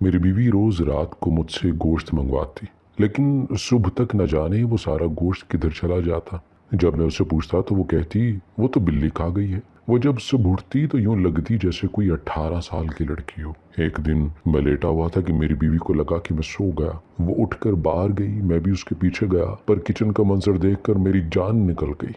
मेरी बीवी रोज़ रात को मुझसे गोश्त मंगवाती, लेकिन सुबह तक न जाने वो सारा गोश्त किधर चला जाता। जब मैं उससे पूछता तो वो कहती वो तो बिल्ली खा गई है। वो जब सुबह उठती तो यूं लगती जैसे कोई 18 साल की लड़की हो। एक दिन मैं लेटा हुआ था कि मेरी बीवी को लगा कि मैं सो गया। वो उठकर बाहर गई, मैं भी उसके पीछे गया, पर किचन का मंजर देखकर मेरी जान निकल गई।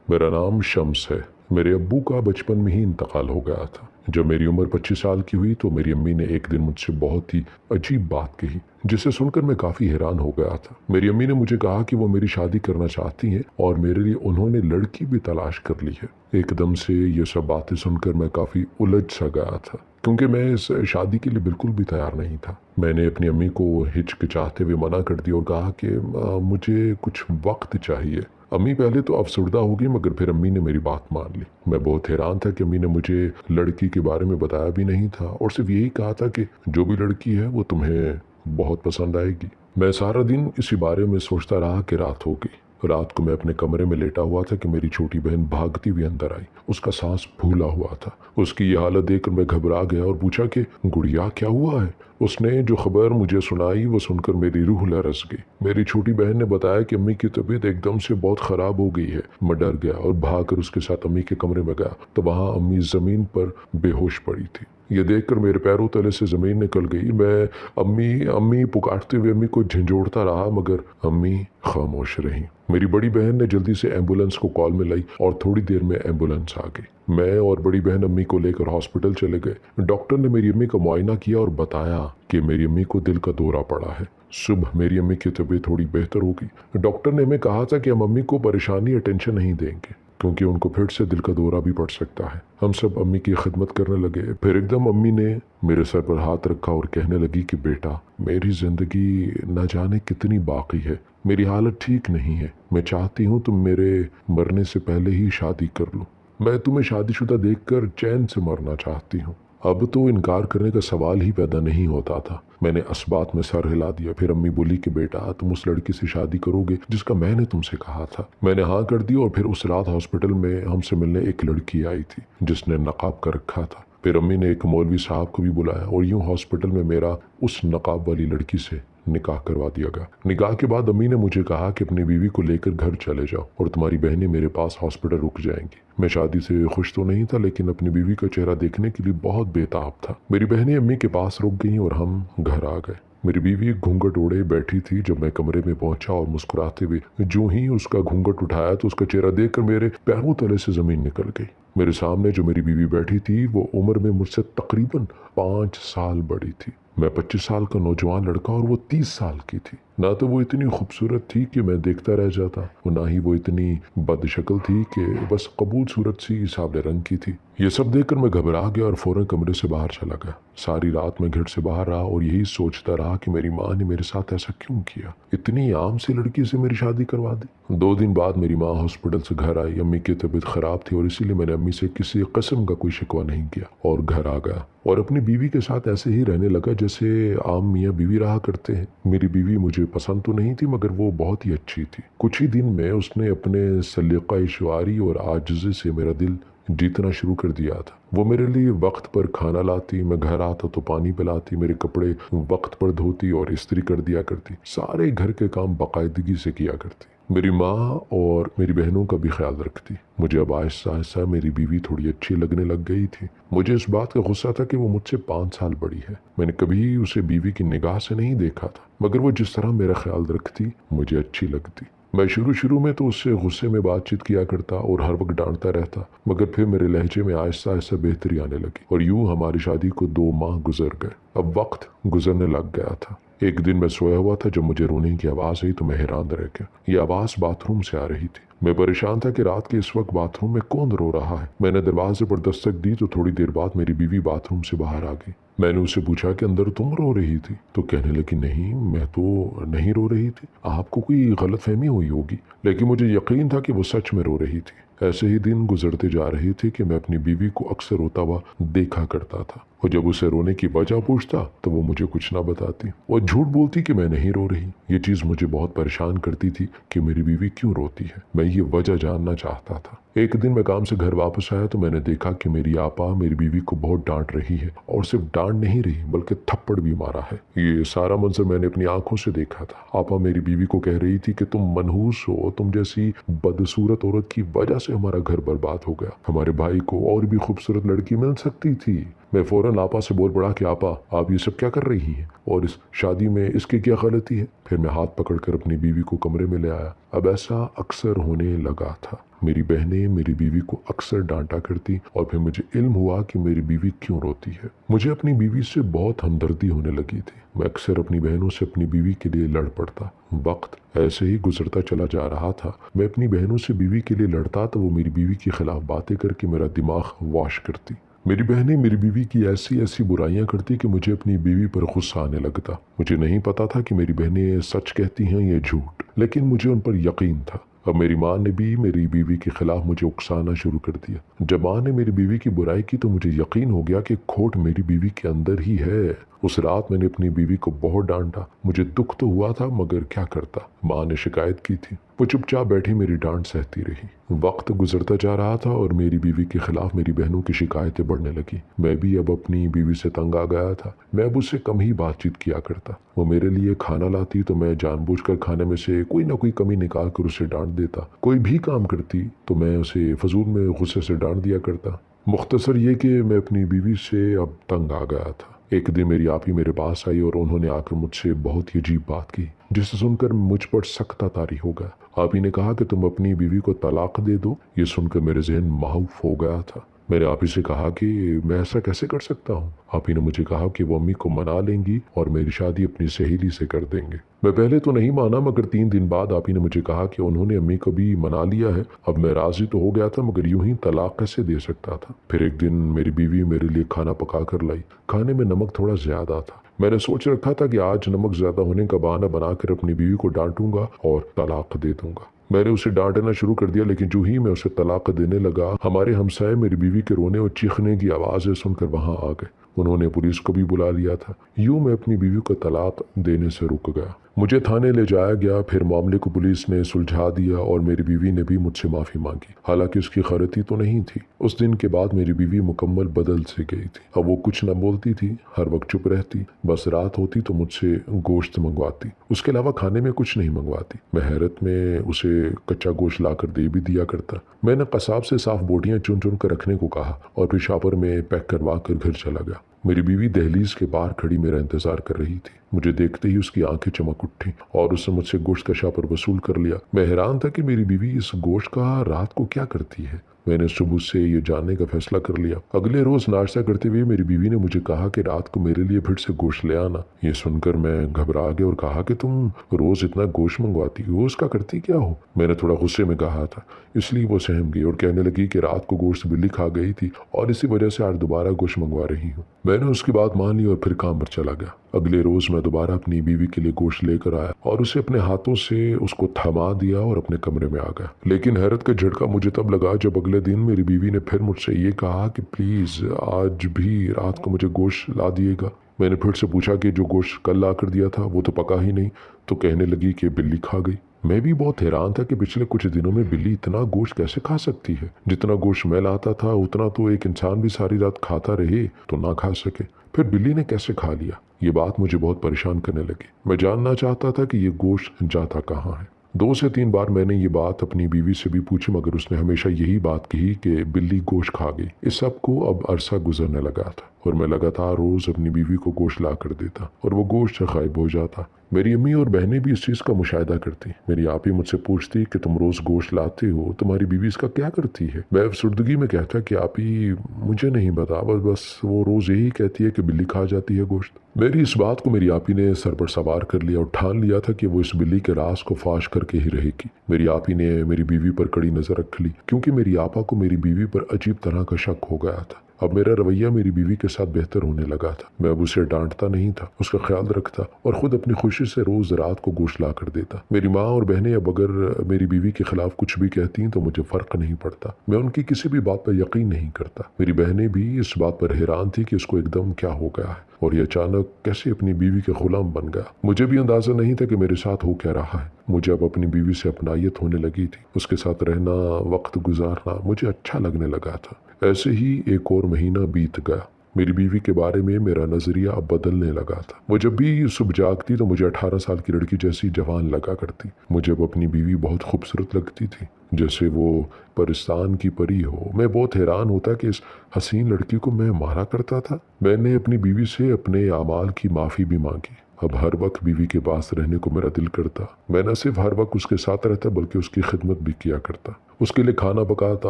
मेरा नाम शम्स है। मेरे अब्बू का बचपन में ही इंतकाल हो गया था। जब मेरी उम्र 25 साल की हुई तो मेरी अम्मी ने एक दिन मुझसे बहुत ही अजीब बात कही, जिसे सुनकर मैं काफ़ी हैरान हो गया था। मेरी अम्मी ने मुझे कहा कि वो मेरी शादी करना चाहती हैं और मेरे लिए उन्होंने लड़की भी तलाश कर ली है। एकदम से ये सब बातें सुनकर मैं काफ़ी उलझ सा गया था, क्योंकि मैं इस शादी के लिए बिल्कुल भी तैयार नहीं था। मैंने अपनी अम्मी को हिचकिचाते हुए मना कर दिया और कहा कि मुझे कुछ वक्त चाहिए। अम्मी पहले तो अफसरदा हो गई, मगर फिर अम्मी ने मेरी बात मान ली। मैं बहुत हैरान था कि अम्मी ने मुझे लड़की के बारे में बताया भी नहीं था और सिर्फ यही कहा था कि जो भी लड़की है वो तुम्हें बहुत पसंद आएगी। मैं सारा दिन इसी बारे में सोचता रहा कि रात हो गई। रात को मैं अपने कमरे में लेटा हुआ था कि मेरी छोटी बहन भागती हुई अंदर आई। उसका सांस फूला हुआ था। उसकी ये हालत देखकर मैं घबरा गया और पूछा कि गुड़िया क्या हुआ है। उसने जो खबर मुझे सुनाई वो सुनकर मेरी रूह लरस गई। मेरी छोटी बहन ने बताया कि अम्मी की तबीयत एकदम से बहुत ख़राब हो गई है। मैं डर गया और भागकर उसके साथ अम्मी के कमरे में गया तो वहाँ अम्मी ज़मीन पर बेहोश पड़ी थी। ये देखकर मेरे पैरों तले से ज़मीन निकल गई। मैं अम्मी अम्मी पुकारते हुए अम्मी को झंझोड़ता रहा, मगर अम्मी खामोश रही। मेरी बड़ी बहन ने जल्दी से एम्बुलेंस को कॉल में लाई और थोड़ी देर में एम्बुलेंस आ गई। मैं और बड़ी बहन अम्मी को लेकर हॉस्पिटल चले गए। डॉक्टर ने मेरी अम्मी का मुआयना किया और बताया कि मेरी अम्मी को दिल का दौरा पड़ा है। सुबह मेरी अम्मी की तबीयत थोड़ी बेहतर हो गई। डॉक्टर ने हमें कहा था कि हम अम्मी को परेशानी या टेंशन नहीं देंगे, क्योंकि उनको फिर से दिल का दौरा भी पड़ सकता है। हम सब अम्मी की खिदमत करने लगे। फिर एकदम अम्मी ने मेरे सर पर हाथ रखा और कहने लगी कि बेटा, मेरी ज़िंदगी न जाने कितनी बाकी है। मेरी हालत ठीक नहीं है। मैं चाहती हूँ तुम मेरे मरने से पहले ही शादी कर लो। मैं तुम्हें शादीशुदा देखकर चैन से मरना चाहती हूँ। अब तो इनकार करने का सवाल ही पैदा नहीं होता था। मैंने इस बात में सर हिला दिया। फिर अम्मी बोली कि बेटा, तुम उस लड़की से शादी करोगे जिसका मैंने तुमसे कहा था। मैंने हाँ कर दी और फिर उस रात हॉस्पिटल में हमसे मिलने एक लड़की आई थी जिसने नकाब कर रखा था। फिर अम्मी ने एक मौलवी साहब को भी बुलाया और यूं हॉस्पिटल में मेरा उस नकाब वाली लड़की से निकाह करवा दिया गया। निकाह के बाद अम्मी ने मुझे कहा कि अपनी बीवी को लेकर घर चले जाओ और तुम्हारी बहनें मेरे पास हॉस्पिटल रुक जाएंगी। मैं शादी से खुश तो नहीं था, लेकिन अपनी बीवी का चेहरा देखने के लिए बहुत बेताब था। मेरी बहनें अम्मी के पास रुक गईं और हम घर आ गए। मेरी बीवी घूंघट ओढ़े बैठी थी। जब मैं कमरे में पहुंचा और मुस्कुराते हुए जो ही उसका घूंघट उठाया तो उसका चेहरा देखकर मेरे पैरों तले से जमीन निकल गई। मेरे सामने जो मेरी बीवी बैठी थी वो उम्र में मुझसे तकरीबन 5 साल बड़ी थी। मैं 25 साल का नौजवान लड़का और वो 30 साल की थी। ना तो वो इतनी खूबसूरत थी कि मैं देखता रह जाता, और ना ही वो इतनी बदशक्ल थी कि बस कबूल सूरत सी सावले रंग की थी। ये सब देखकर मैं घबरा गया और फौरन कमरे से बाहर चला गया। सारी रात मैं घर से बाहर रहा और यही सोचता रहा कि मेरी माँ ने मेरे साथ ऐसा क्यों किया। इतनी आम सी लड़की से मेरी शादी करवा दी। 2 दिन बाद मेरी माँ हॉस्पिटल से घर आई। अम्मी की तबीयत खराब थी और इसीलिए मैंने अम्मी से किसी किस्म का कोई शिकवा नहीं किया और घर आ गया और अपनी बीवी के साथ ऐसे ही रहने लगा जैसे आम मियाँ बीवी रहा करते हैं। मेरी बीवी मुझे पसंद तो नहीं थी, मगर वो बहुत ही अच्छी थी। कुछ ही दिन में उसने अपने सलीक़ा-ए-शुआरी और आजिज़ी से मेरा दिल जीतना शुरू कर दिया था। वो मेरे लिए वक्त पर खाना लाती, मैं घर आता तो पानी पिलाती, मेरे कपड़े वक्त पर धोती और इस्त्री कर दिया करती, सारे घर के काम बाकायदगी से किया करती। मेरी माँ और मेरी बहनों का भी ख्याल रखती। मुझे अब आहिस्ता आहिस्ता मेरी बीवी थोड़ी अच्छी लगने लग गई थी। मुझे इस बात का गुस्सा था कि वो मुझसे 5 साल बड़ी है। मैंने कभी उसे बीवी की निगाह से नहीं देखा था, मगर वो जिस तरह मेरा ख्याल रखती मुझे अच्छी लगती। मैं शुरू में तो उससे गुस्से में बातचीत किया करता और हर वक्त डांटता रहता, मगर फिर मेरे लहजे में आहिस्ता आहिस्ता बेहतरी आने लगी और यूं हमारी शादी को 2 माह गुजर गए। अब वक्त गुजरने लग गया था। एक दिन मैं सोया हुआ था जब मुझे रोने की आवाज़ आई तो मैं हैरान रह गया। ये आवाज़ बाथरूम से आ रही थी। मैं परेशान था कि रात के इस वक्त बाथरूम में कौन रो रहा है। मैंने दरवाजे पर दस्तक दी तो थोड़ी देर बाद मेरी बीवी बाथरूम से बाहर आ गई। मैंने उससे पूछा कि अंदर तुम रो रही थी? तो कहने लगी, नहीं, मैं तो नहीं रो रही थी, आपको कोई गलतफहमी हुई होगी। लेकिन मुझे यकीन था कि वो सच में रो रही थी। ऐसे ही दिन गुजरते जा रहे थे कि मैं अपनी बीवी को अक्सर रोता हुआ देखा करता था, और जब उसे रोने की वजह पूछता तो वो मुझे कुछ ना बताती और झूठ बोलती कि मैं नहीं रो रही। ये चीज़ मुझे बहुत परेशान करती थी कि मेरी बीवी क्यों रोती है। मैं ये वजह जानना चाहता था। एक दिन मैं काम से घर वापस आया तो मैंने देखा कि मेरी आपा मेरी बीवी को बहुत डांट रही है, और सिर्फ डांट नहीं रही बल्कि थप्पड़ भी मारा है। ये सारा मंजर मैंने अपनी आंखों से देखा था। आपा मेरी बीवी को कह रही थी कि तुम मनहूस हो, तुम जैसी बदसूरत औरत की वजह से हमारा घर बर्बाद हो गया, हमारे भाई को और भी खूबसूरत लड़की मिल सकती थी। मैं फौरन आपा से बोल पड़ा कि आपा, आप ये सब क्या कर रही हैं, और इस शादी में इसकी क्या गलती है। फिर मैं हाथ पकड़कर अपनी बीवी को कमरे में ले आया। अब ऐसा अक्सर होने लगा था। मेरी बहनें मेरी बीवी को अक्सर डांटा करती और फिर मुझे इल्म हुआ कि मेरी बीवी क्यों रोती है। मुझे अपनी बीवी से बहुत हमदर्दी होने लगी थी। मैं अक्सर अपनी बहनों से अपनी बीवी के लिए लड़ पड़ता। वक्त ऐसे ही गुजरता चला जा रहा था। मैं अपनी बहनों से बीवी के लिए लड़ता तो वो मेरी बीवी के खिलाफ बातें करके मेरा दिमाग वॉश करती। मेरी बहनें मेरी बीवी की ऐसी ऐसी बुराइयां करती कि मुझे अपनी बीवी पर गुस्सा आने लगता। मुझे नहीं पता था कि मेरी बहनें सच कहती हैं या झूठ, लेकिन मुझे उन पर यकीन था। अब मेरी माँ ने भी मेरी बीवी के खिलाफ मुझे उकसाना शुरू कर दिया। जब माँ ने मेरी बीवी की बुराई की तो मुझे यकीन हो गया कि खोट मेरी बीवी के अंदर ही है। उस रात मैंने अपनी बीवी को बहुत डांटा। मुझे दुख तो हुआ था मगर क्या करता, माँ ने शिकायत की थी। वो चुपचाप बैठी मेरी डांट सहती रही। वक्त गुजरता जा रहा था और मेरी बीवी के खिलाफ मेरी बहनों की शिकायतें बढ़ने लगी। मैं भी अब अपनी बीवी से तंग आ गया था। मैं अब उससे कम ही बातचीत किया करता। वो मेरे लिए खाना लाती तो मैं जानबूझकर खाने में से कोई ना कोई कमी निकाल कर उसे डांट देता। कोई भी काम करती तो मैं उसे फजूल में गुस्से से डांट दिया करता। मुख्तसर ये कि मैं अपनी बीवी से अब तंग आ गया था। एक दिन मेरी आपी मेरे पास आई और उन्होंने आकर मुझसे बहुत ही अजीब बात की, जिसे सुनकर मुझ पर सख्त तारी हो गया। आपी ने कहा कि तुम अपनी बीवी को तलाक दे दो। ये सुनकर मेरे जहन माहूफ हो गया था। मैंने आपी से कहा कि मैं ऐसा कैसे कर सकता हूँ। आपी ने मुझे कहा कि वो अम्मी को मना लेंगी और मेरी शादी अपनी सहेली से कर देंगे। मैं पहले तो नहीं माना, मगर 3 दिन बाद आपी ने मुझे कहा कि उन्होंने अम्मी को भी मना लिया है। अब मैं राजी तो हो गया था मगर यूं ही तलाक कैसे दे सकता था। फिर एक दिन मेरी बीवी मेरे लिए खाना पका कर लाई। खाने में नमक थोड़ा ज्यादा था। मैंने सोच रखा था कि आज नमक ज्यादा होने का बहाना बनाकर अपनी बीवी को डांटूंगा और तलाक दे दूंगा। मैंने उसे डांटना शुरू कर दिया, लेकिन जो ही मैं उसे तलाक देने लगा, हमारे हमसाए मेरी बीवी के रोने और चीखने की आवाज़ें सुनकर वहां आ गए। उन्होंने पुलिस को भी बुला लिया था। यूं मैं अपनी बीवी को तलाक देने से रुक गया। मुझे थाने ले जाया गया। फिर मामले को पुलिस ने सुलझा दिया और मेरी बीवी ने भी मुझसे माफ़ी मांगी। हालांकि उसकी गलती तो नहीं थी। उस दिन के बाद मेरी बीवी मुकम्मल बदल से गई थी। अब वो कुछ न बोलती थी, हर वक्त चुप रहती। बस रात होती तो मुझसे गोश्त मंगवाती, उसके अलावा खाने में कुछ नहीं मंगवाती। मैं हैरत में उसे कच्चा गोश्त लाकर दे भी दिया करता। मैंने कसाब से साफ बोटियां चुन चुन कर रखने को कहा और फिर शॉपर में पैक करवा कर घर चला गया। मेरी बीवी दहलीज के बाहर खड़ी मेरा इंतजार कर रही थी। मुझे देखते ही उसकी आंखें चमक उठी और उसने मुझसे गोश्त का शापर वसूल कर लिया। मैं हैरान था कि मेरी बीवी इस गोश्त का रात को क्या करती है। मैंने सुबह से ये जानने का फैसला कर लिया। अगले रोज नाश्ता करते हुए मेरी बीवी ने मुझे कहा कि रात को मेरे लिए फिर से गोश्त ले आना। ये सुनकर मैं घबरा गया और कहा कि तुम रोज इतना गोश्त मंगवाती हो, उसका करती क्या हो। मैंने थोड़ा गुस्से में कहा था, इसलिए वो सहम गई और कहने लगी कि रात को गोश्त बिल्ली खा गई थी और इसी वजह से आज दोबारा गोश्त मंगवा रही हूँ। मैंने उसकी बात मान ली और फिर काम पर चला गया। अगले रोज मैं दोबारा अपनी बीवी के लिए गोश्त लेकर आया और उसे अपने हाथों से उसको थमा दिया और अपने कमरे में आ गया। लेकिन हैरत का झटका मुझे तब लगा जब अगले दिन मेरी बीवी ने फिर मुझसे ये कहा कि प्लीज आज भी रात को मुझे गोश्त ला दिएगा। मैंने फिर से पूछा कि जो गोश्त कल ला कर दिया था वो तो पका ही नहीं। तो कहने लगी कि बिल्ली खा गई। मैं भी बहुत हैरान था कि पिछले कुछ दिनों में बिल्ली इतना गोश्त कैसे खा सकती है। जितना गोश्त मैं लाता था उतना तो एक इंसान भी सारी रात खाता रहे तो ना खा सके, फिर बिल्ली ने कैसे खा लिया। ये बात मुझे बहुत परेशान करने लगी। मैं जानना चाहता था कि ये गोश्त जाता कहाँ है। 2 से 3 बार मैंने ये बात अपनी बीवी से भी पूछी मगर उसने हमेशा यही बात कही कि बिल्ली गोश्त खा गई। इस सब को अब अरसा गुजरने लगा था और मैं लगातार रोज अपनी बीवी को गोश्त ला कर देता और वो गोश्त गायब हो जाता। मेरी अम्मी और बहनें भी इस चीज़ का मुशाहिदा करती। मेरी आप ही मुझसे पूछती कि तुम रोज़ गोश्त लाते हो, तुम्हारी बीवी इसका क्या करती है। मैं अफसुर्दगी में कहता कि आप ही मुझे नहीं बता, बस वो रोज़ यही कहती है कि बिल्ली खा जाती है गोश्त। मेरी इस बात को मेरी आप ही ने सर पर सवार कर लिया और ठान लिया था कि वो इस बिल्ली के राज को फाश करके ही रहेगी। मेरी आप ही ने मेरी बीवी पर कड़ी नज़र रख ली क्योंकि मेरी आपा को मेरी बीवी पर अजीब तरह का शक हो गया था। اب میرا رویہ میری بیوی کے ساتھ بہتر ہونے لگا تھا۔ میں اب اسے ڈانٹتا نہیں تھا، اس کا خیال رکھتا اور خود اپنی خوشی سے روز رات کو گوشت لا کر دیتا۔ میری ماں اور بہنیں اب اگر میری بیوی کے خلاف کچھ بھی کہتی ہیں تو مجھے فرق نہیں پڑتا، میں ان کی کسی بھی بات پر یقین نہیں کرتا۔ میری بہنیں بھی اس بات پر حیران تھی کہ اس کو ایک دم کیا ہو گیا ہے اور یہ اچانک کیسے اپنی بیوی کے غلام بن گیا۔ مجھے بھی اندازہ نہیں تھا کہ میرے ساتھ ہو کیا رہا ہے۔ مجھے اب اپنی بیوی سے اپنائیت ہونے لگی تھی، اس کے ساتھ رہنا، وقت گزارنا مجھے اچھا لگنے لگا تھا۔ ایسے ہی ایک اور مہینہ بیت گیا۔ میری بیوی کے بارے میں میرا نظریہ اب بدلنے لگا تھا۔ وہ جب بھی صبح جاگتی تو مجھے 18 سال کی لڑکی جیسی جوان لگا کرتی۔ مجھے اب اپنی بیوی بہت خوبصورت لگتی تھی، جیسے وہ پرستان کی پری ہو۔ میں بہت حیران ہوتا کہ اس حسین لڑکی کو میں مارا کرتا تھا۔ میں نے اپنی بیوی سے اپنے اعمال کی معافی بھی مانگی۔ اب ہر وقت بیوی کے پاس رہنے کو میرا دل کرتا۔ میں نہ صرف ہر وقت اس کے ساتھ رہتا بلکہ اس کی خدمت بھی کیا کرتا، اس کے لیے کھانا پکاتا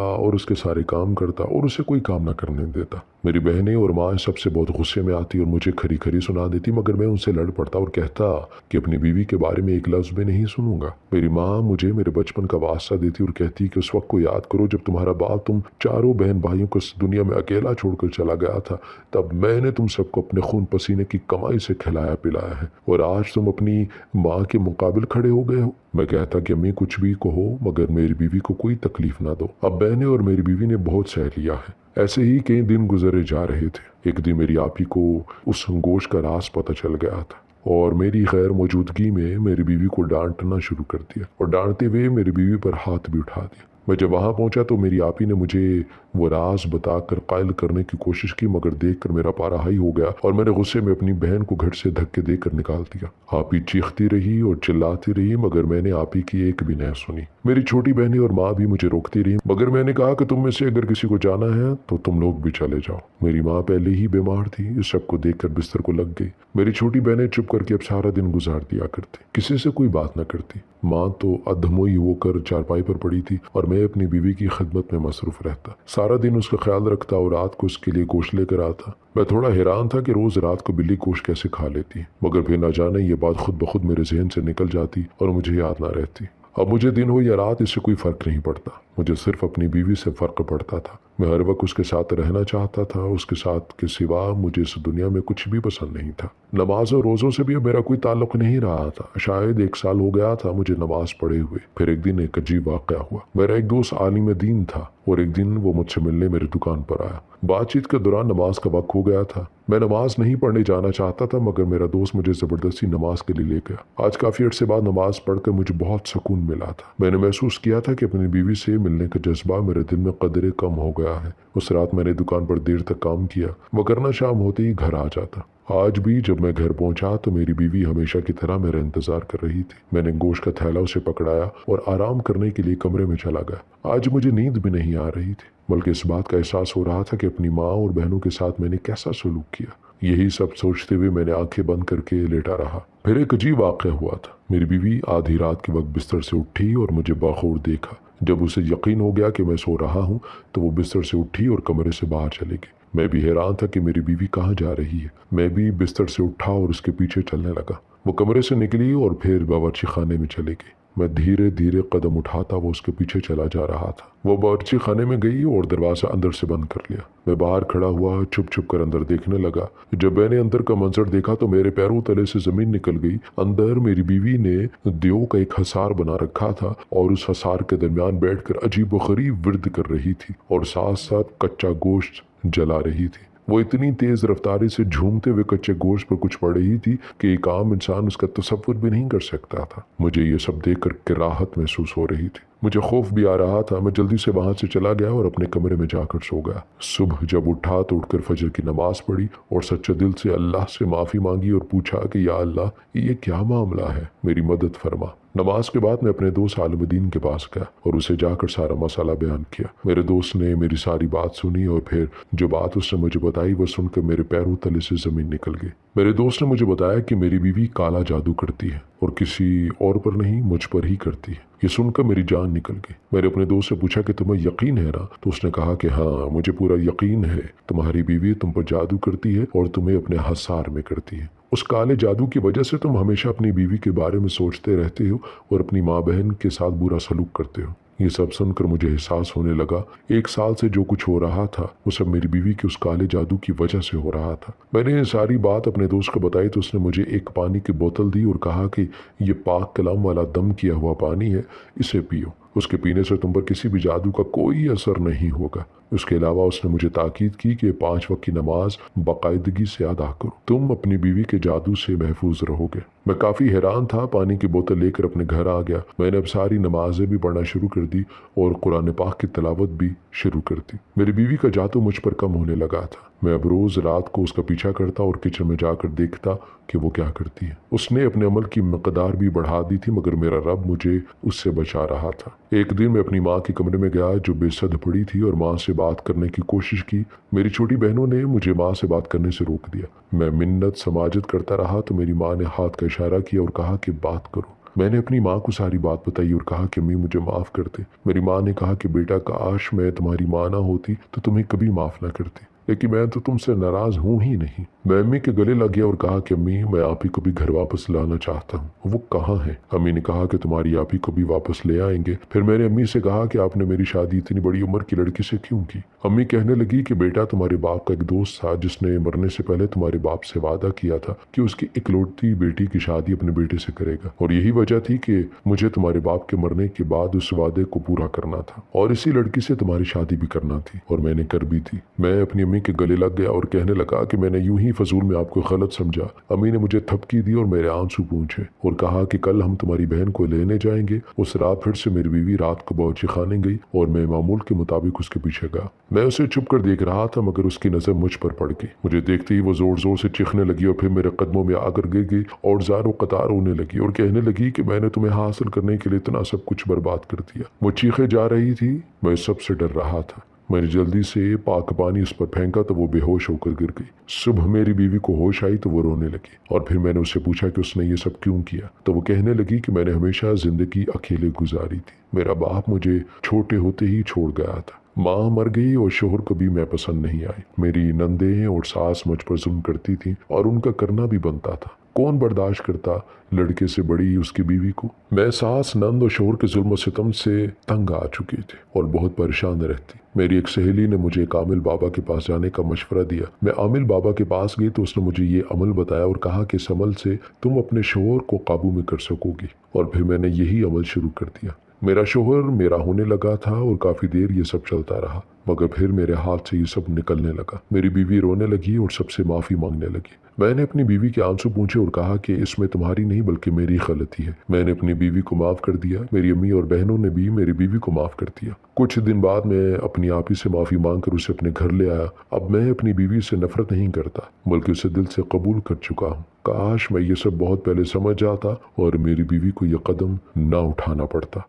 اور اس کے سارے کام کرتا اور اسے کوئی کام نہ کرنے دیتا۔ میری بہنیں اور ماں سب سے بہت غصے میں آتی اور مجھے کھری کھری سنا دیتی، مگر میں ان سے لڑ پڑتا اور کہتا کہ اپنی بیوی کے بارے میں ایک لفظ بھی نہیں سنوں گا۔ میری ماں مجھے میرے بچپن کا واسطہ دیتی اور کہتی کہ اس وقت کو یاد کرو جب تمہارا باپ تم چاروں بہن بھائیوں کو اس دنیا میں اکیلا چھوڑ کر چلا گیا تھا، تب میں نے تم سب کو اپنے خون پسینے کی کمائی سے کھلایا پلایا ہے اور آج تم اپنی ماں کے مقابل کھڑے ہو گئے ہو۔ میں کہتا کہ امی کچھ بھی کہو مگر میری بیوی کو کوئی تکلیف نہ دو۔ اب بہنیں اور میری بیوی نے بہت سہ لیا ہے۔ ایسے ہی کئی دن گزرے جا رہے تھے۔ ایک دن میری آپی کو اس گوشت کا راز پتہ چل گیا تھا اور میری غیر موجودگی میں میری بیوی کو ڈانٹنا شروع کر دیا اور ڈانٹتے ہوئے میری بیوی پر ہاتھ بھی اٹھا دیا۔ میں جب وہاں پہنچا تو میری آپی نے مجھے وہ راز بتا کر قائل کرنے کی کوشش کی، مگر دیکھ کر میرا پارا ہائی ہو گیا اور میں نے غصے میں اپنی بہن کو گھر سے دھکے دے کر نکال دیا۔ آپی چیختی رہی اور چلاتی رہی مگر میں نے آپی کی ایک بھی نہ سنی۔ میری چھوٹی بہنیں اور ماں بھی مجھے روکتی رہی مگر میں نے کہا کہ تم میں سے اگر کسی کو جانا ہے تو تم لوگ بھی چلے جاؤ۔ میری ماں پہلے ہی بیمار تھی، اس سب کو دیکھ کر بستر کو لگ گئی۔ میری چھوٹی بہنیں چپ کر کے اب سارا دن گزار دیا کرتی، کسی سے کوئی بات نہ کرتی۔ ماں تو ادھموئی ہو کر چارپائی پر پڑی تھی اور میں اپنی بیوی کی خدمت میں مصروف رہتا، سارا دن اس کا خیال رکھتا اور رات کو اس کے لیے گوشت لے کر آتا۔ میں تھوڑا حیران تھا کہ روز رات کو بلی گوشت کیسے کھا لیتی، مگر پھر نہ جانے یہ بات خود بخود میرے ذہن سے نکل جاتی اور مجھے یاد نہ رہتی۔ اب مجھے دن ہو یا رات اس سے کوئی فرق نہیں پڑتا، مجھے صرف اپنی بیوی سے فرق پڑتا تھا۔ میں ہر وقت اس کے ساتھ رہنا چاہتا تھا، اس کے ساتھ کے سوا مجھے اس دنیا میں کچھ بھی پسند نہیں تھا۔ نماز اور روزوں سے بھی اب میرا کوئی تعلق نہیں رہا تھا۔ شاید 1 سال ہو گیا تھا مجھے نماز پڑھے ہوئے۔ پھر ایک دن ایک عجیب واقعہ ہوا۔ میرا ایک دوست عالم دین تھا اور ایک دن وہ مجھ سے ملنے میری دکان پر آیا۔ بات چیت کے دوران نماز کا وقت ہو گیا تھا۔ میں نماز نہیں پڑھنے جانا چاہتا تھا مگر میرا دوست مجھے زبردستی نماز کے لیے لے گیا۔ آج کافی عرصے بعد نماز پڑھ کر مجھے بہت سکون ملا تھا۔ میں نے محسوس کیا تھا کہ اپنی بیوی سے ملنے کا جذبہ میرے دل میں قدرے کم ہو گیا ہے۔ اس رات میں نے دکان پر دیر تک کام کیا وگرنہ شام ہوتے ہی گھر آ جاتا۔ آج بھی جب میں گھر پہنچا تو میری بیوی ہمیشہ کی طرح میرا انتظار کر رہی تھی۔ میں نے گوشت کا تھیلا اسے پکڑایا اور آرام کرنے کے لیے کمرے میں چلا گیا۔ آج مجھے نیند بھی نہیں آ رہی تھی بلکہ اس بات کا احساس ہو رہا تھا کہ اپنی ماں اور بہنوں کے ساتھ میں نے کیسا سلوک کیا۔ یہی سب سوچتے ہوئے میں نے آنکھیں بند کر کے لیٹا رہا۔ پھر ایک عجیب واقعہ ہوا تھا۔ میری بیوی آدھی رات کے وقت بستر سے اٹھی اور مجھے باخور دیکھا۔ جب اسے یقین ہو گیا کہ میں سو رہا ہوں تو وہ بستر سے اٹھی اور کمرے سے باہر چلے گئی۔ میں بھی حیران تھا کہ میری بیوی کہاں جا رہی ہے۔ میں بھی بستر سے اٹھا اور اس کے پیچھے چلنے لگا۔ وہ کمرے سے نکلی اور پھر باورچی خانے میں چلی گئی۔ میں دھیرے دھیرے قدم اٹھاتا وہ اس کے پیچھے چلا جا رہا تھا۔ وہ باورچی خانے میں گئی اور دروازہ اندر سے بند کر لیا۔ میں باہر کھڑا ہوا چھپ چھپ کر اندر دیکھنے لگا۔ جب میں نے اندر کا منظر دیکھا تو میرے پیروں تلے سے زمین نکل گئی۔ اندر میری بیوی نے دیو کا ایک حصار بنا رکھا تھا اور اس حصار کے درمیان بیٹھ کر عجیب و غریب ورد کر رہی تھی اور ساتھ ساتھ کچا گوشت جلا رہی تھی۔ وہ اتنی تیز رفتاری سے جھومتے ہوئے کچے گوشت پر کچھ پڑ رہی تھی کہ ایک عام انسان اس کا تصور بھی نہیں کر سکتا تھا۔ مجھے یہ سب دیکھ کر راحت محسوس ہو رہی تھی، مجھے خوف بھی آ رہا تھا۔ میں جلدی سے وہاں سے چلا گیا اور اپنے کمرے میں جا کر سو گیا۔ صبح جب اٹھا تو اٹھ کر فجر کی نماز پڑھی اور سچے دل سے اللہ سے معافی مانگی اور پوچھا کہ یا اللہ یہ کیا معاملہ ہے، میری مدد فرما۔ نماز کے بعد میں اپنے دوست عالم الدین کے پاس گیا اور اسے جا کر سارا مسئلہ بیان کیا۔ میرے دوست نے میری ساری بات سنی اور پھر جو بات اس نے مجھے بتائی وہ سن کر میرے پیروں تلے سے زمین نکل گئی۔ میرے دوست نے مجھے بتایا کہ میری بیوی کالا جادو کرتی ہے اور کسی اور پر نہیں مجھ پر ہی کرتی ہے۔ یہ سن کر میری جان نکل گئی۔ میں نے اپنے دوست سے پوچھا کہ تمہیں یقین ہے نا؟ تو اس نے کہا کہ ہاں مجھے پورا یقین ہے، تمہاری بیوی تم پر جادو کرتی ہے اور تمہیں اپنے حصار میں کرتی ہے۔ اس کالے جادو کی وجہ سے تم ہمیشہ اپنی بیوی کے بارے میں سوچتے رہتے ہو اور اپنی ماں بہن کے ساتھ برا سلوک کرتے ہو۔ ये सब सुनकर मुझे एहसास होने लगा 1 साल से जो कुछ हो रहा था वो सब मेरी बीवी के उस काले जादू की वजह से हो रहा था। मैंने ये सारी बात अपने दोस्त को बताई तो उसने मुझे एक पानी की बोतल दी और कहा कि ये पाक कलाम वाला दम किया हुआ पानी है, इसे पियो, उसके पीने से तुम पर किसी भी जादू का कोई असर नहीं होगा। उसके अलावा उसने मुझे ताकीद की कि 5 वक्त की नमाज बाकायदगी से अदा करो, तुम अपनी बीवी के जादू से महफूज रहोगे। मैं काफ़ी हैरान था, पानी की बोतल लेकर अपने घर आ गया। मैंने अब सारी नमाजें भी पढ़ना शुरू कर दी और कुरान पाक की तिलावत भी शुरू कर दी। मेरी बीवी का जादू मुझ पर कम होने लगा था। मैं अब रोज़ रात को उसका पीछा करता और किचन में जाकर देखता कि वो क्या करती है। उसने अपने अमल की मकदार भी बढ़ा दी थी, मगर मेरा रब मुझे उससे बचा रहा था। एक दिन मैं अपनी माँ के कमरे में गया जो बेसद पड़ी थी और माँ से बात करने की कोशिश की। मेरी छोटी बहनों ने मुझे माँ से बात करने से रोक दिया। मैं मिन्नत समाजत करता रहा तो मेरी माँ ने हाथ का इशारा किया और कहा कि बात करो। मैंने अपनी माँ को सारी बात बताई और कहा कि अम्मी मुझे माफ़ कर दे। मेरी माँ ने कहा कि बेटा काश मैं तुम्हारी माँ ना होती तो तुम्हें कभी माफ़ ना करती, लेकिन मैं तो तुमसे नाराज़ हूँ ही नहीं। मैं अम्मी के गले लग गया और कहा कि अम्मी मैं आप ही को भी घर वापस लाना चाहता हूँ। वो कहाँ है? अम्मी ने कहा कि तुम्हारी आप ही को भी वापस ले आएंगे। फिर मैंने अम्मी से कहा कि आपने मेरी शादी इतनी बड़ी उम्र की लड़की से क्यों की? अम्मी कहने लगी कि बेटा तुम्हारे बाप का एक दोस्त था जिसने मरने से पहले तुम्हारे बाप से वादा किया था कि उसकी इकलौती बेटी की शादी अपने बेटे से करेगा, और यही वजह थी कि मुझे तुम्हारे बाप के मरने के बाद उस वादे को पूरा करना था और इसी लड़की से तुम्हारी शादी भी करना थी, और मैंने कर भी थी। मैं अपनी अम्मी के गले लग गया और कहने लगा कि मैंने यूं ही फजूल में आपको गलत समझा। अम्मी ने मुझे थपकी दी और मेरे आंसू पूंछे और कहा कि कल हम तुम्हारी बहन को लेने जाएंगे। उस रात फिर से मेरी बीवी रात को बावर्ची खाने गई और मैं मामूल के मुताबिक उसके पीछे गया। मैं उसे छुप कर देख रहा था, मगर उसकी नजर मुझ पर पड़ गई। मुझे देखते ही वो जोर जोर से चीखने लगी और फिर मेरे कदमों में आकर गिर गई और ज़ारो कतार रोने लगी और कहने लगी कि मैंने तुम्हें हासिल करने के लिए इतना सब कुछ बर्बाद कर दिया। वो चीखे जा रही थी, मैं सबसे डर रहा था। मैंने जल्दी से पाक पानी उस पर फेंका तो वो बेहोश होकर गिर गई। सुबह मेरी बीवी को होश आई तो वो रोने लगी और फिर मैंने उससे पूछा कि उसने ये सब क्यों किया, तो वो कहने लगी कि मैंने हमेशा जिंदगी अकेले गुजारी थी। मेरा बाप मुझे छोटे होते ही छोड़ गया था। माँ मर गई और शोहर कभी मैं पसंद नहीं आई। मेरी नंदे और सास मुझ पर जुल्म करती थी और उनका करना भी बनता था। कौन बर्दाश्त करता लड़के से बड़ी उसकी बीवी को। मैं सास, नंद और शोहर के जुल्म सितम से तंग आ चुकी थी और बहुत परेशान रहती। मेरी एक सहेली ने मुझे एक आमिल बाबा के पास जाने का मशवरा दिया। मैं आमिल बाबा के पास गई तो उसने मुझे ये अमल बताया और कहा कि इस अमल से तुम अपने शोहर को काबू में कर सकोगी, और फिर मैंने यही अमल शुरू कर दिया। मेरा शोहर मेरा होने लगा था और काफ़ी देर ये सब चलता रहा, मगर फिर मेरे हाथ से ये सब निकलने लगा। मेरी बीवी रोने लगी और सबसे माफ़ी मांगने लगी। मैंने अपनी बीवी के आंसू पूंछे और कहा कि इसमें तुम्हारी नहीं बल्कि मेरी गलती है। मैंने अपनी बीवी को माफ़ कर दिया। मेरी अम्मी और बहनों ने भी मेरी बीवी को माफ़ कर दिया। कुछ दिन बाद मैं अपनी आप ही से माफ़ी मांग कर उसे अपने घर ले आया। अब मैं अपनी बीवी से नफरत नहीं करता बल्कि उसे दिल से कबूल कर चुका हूँ। काश मैं ये सब बहुत पहले समझ जाता और मेरी बीवी को यह कदम ना उठाना पड़ता।